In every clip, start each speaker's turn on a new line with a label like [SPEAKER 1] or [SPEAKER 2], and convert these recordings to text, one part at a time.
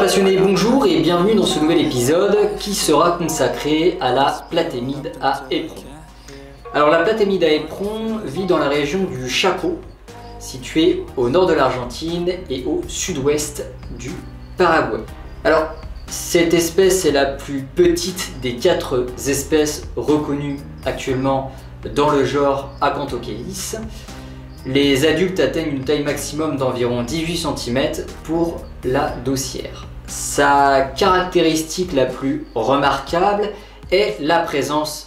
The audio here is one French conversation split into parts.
[SPEAKER 1] passionnés, bonjour et bienvenue dans ce nouvel épisode qui sera consacré à la platémide à éperon. Alors la platémide à éperon vit dans la région du Chaco, située au nord de l'Argentine et au sud-ouest du Paraguay. Alors cette espèce est la plus petite des 4 espèces reconnues actuellement dans le genre Acanthochelis. Les adultes atteignent une taille maximum d'environ 18 cm pour la dossière. Sa caractéristique la plus remarquable est la présence,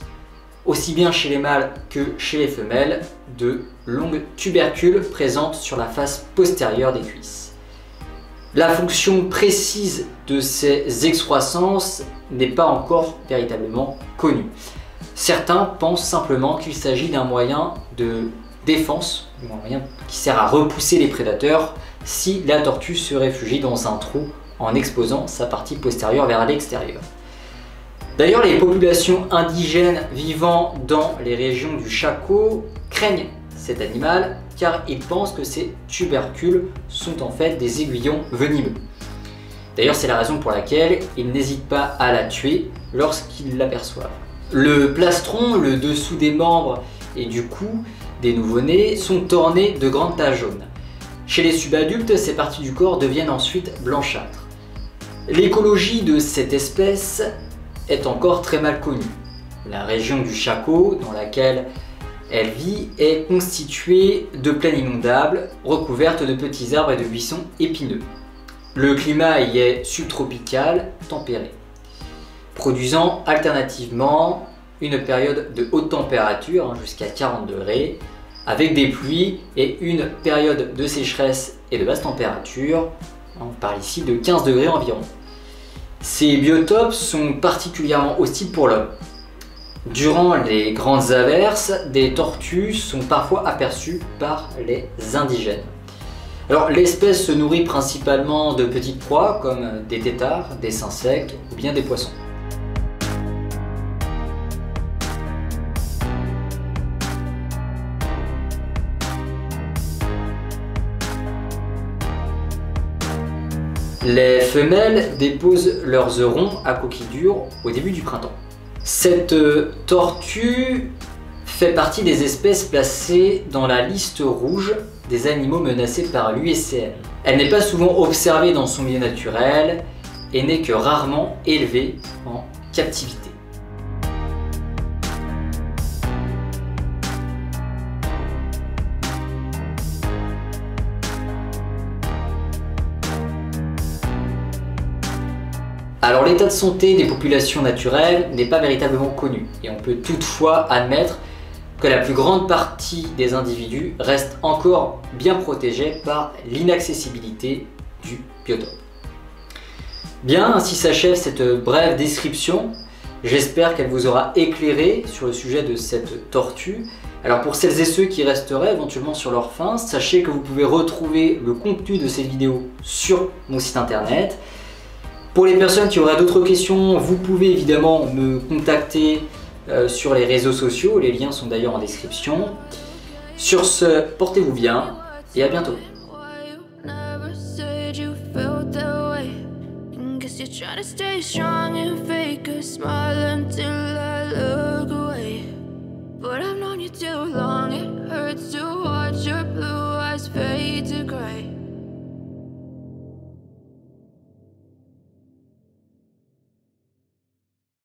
[SPEAKER 1] aussi bien chez les mâles que chez les femelles, de longues tubercules présentes sur la face postérieure des cuisses. La fonction précise de ces excroissances n'est pas encore véritablement connue. Certains pensent simplement qu'il s'agit d'un moyen de défense, un moyen qui sert à repousser les prédateurs si la tortue se réfugie dans un trou en exposant sa partie postérieure vers l'extérieur. D'ailleurs, les populations indigènes vivant dans les régions du Chaco craignent cet animal car ils pensent que ces tubercules sont en fait des aiguillons venimeux. D'ailleurs, c'est la raison pour laquelle ils n'hésitent pas à la tuer lorsqu'ils l'aperçoivent. Le plastron, le dessous des membres et du cou des nouveau-nés sont ornés de grandes taches jaunes. Chez les subadultes, ces parties du corps deviennent ensuite blanchâtres. L'écologie de cette espèce est encore très mal connue. La région du Chaco, dans laquelle elle vit, est constituée de plaines inondables, recouvertes de petits arbres et de buissons épineux. Le climat y est subtropical, tempéré, produisant alternativement une période de haute température, jusqu'à 40 degrés, avec des pluies, et une période de sécheresse et de basse température, on parle ici de 15 degrés environ. Ces biotopes sont particulièrement hostiles pour l'homme. Durant les grandes averses, des tortues sont parfois aperçues par les indigènes. Alors l'espèce se nourrit principalement de petites proies comme des têtards, des sins secs ou bien des poissons. Les femelles déposent leurs œufs ronds à coquille dure au début du printemps. Cette tortue fait partie des espèces placées dans la liste rouge des animaux menacés par l'UICN. Elle n'est pas souvent observée dans son milieu naturel et n'est que rarement élevée en captivité. Alors l'état de santé des populations naturelles n'est pas véritablement connu et on peut toutefois admettre que la plus grande partie des individus reste encore bien protégée par l'inaccessibilité du biotope. Bien, ainsi s'achève cette brève description. J'espère qu'elle vous aura éclairé sur le sujet de cette tortue. Alors pour celles et ceux qui resteraient éventuellement sur leur faim, sachez que vous pouvez retrouver le contenu de cette vidéo sur mon site internet. Pour les personnes qui auraient d'autres questions, vous pouvez évidemment me contacter sur les réseaux sociaux, les liens sont d'ailleurs en description. Sur ce, portez-vous bien et à bientôt.
[SPEAKER 2] But I've known you too long, it hurts to watch your blue eyes fade to gray.